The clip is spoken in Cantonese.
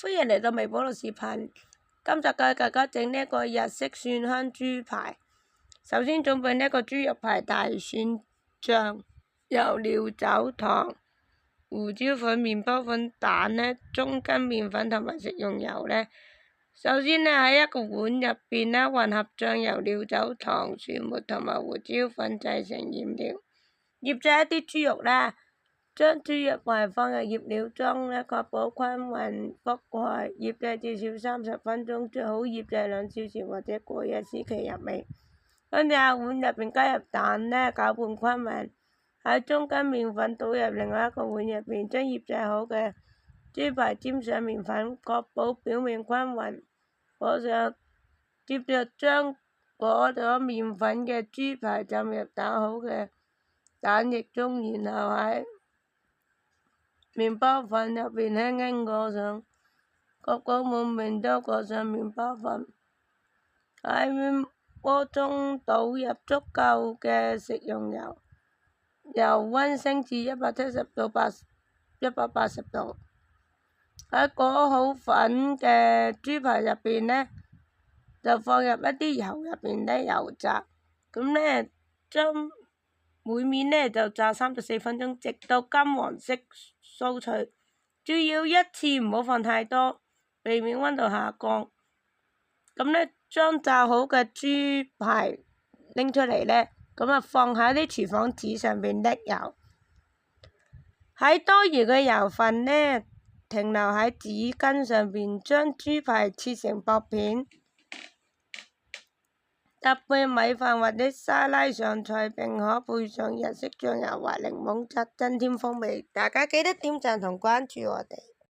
歡迎嚟到微保樂視頻。今集教大家整呢一個日式蒜香豬排。首先準備呢一個豬肉排、大蒜醬、油料酒、糖、胡椒粉、麵包粉、蛋呢、中筋麵粉同埋食用油呢。首先呢，喺一個碗入邊呢，混合醬油料酒、糖、蒜末同埋胡椒粉製成醃料，醃製一啲豬肉啦。將豬肉排放入醃料中呢，確保均勻覆蓋，醃製至少30分鐘，最好醃製2小時或者過夜使其入味。跟住喺碗入邊加入蛋呢，攪拌均勻，喺中筋麵粉倒入另外一個碗入邊，將醃製好嘅豬排沾上麵粉，確保表面均勻。接着將裹咗麵粉嘅豬排浸入打好嘅蛋液中，然後喺麵包粉入邊輕輕裹上，確保滿面都裹上麵包粉。喺鍋中倒入足夠嘅食用油，油溫升至170到180度。喺裹好粉嘅豬排入邊呢，就放入一啲油入邊呢油炸，咁呢將每面呢就炸3到4分鐘，直到金黃色酥脆。注意一次唔好放太多，避免溫度下降。咁呢將炸好嘅豬排拎出嚟呢，咁啊放喺啲廚房紙上邊瀝油，喺多餘嘅油分呢停留喺紙巾上邊，將豬排切成薄片，搭配米飯或者沙拉上菜，並可配上日式醬油或檸檬汁，增添風味。大家記得點讚同關注我哋。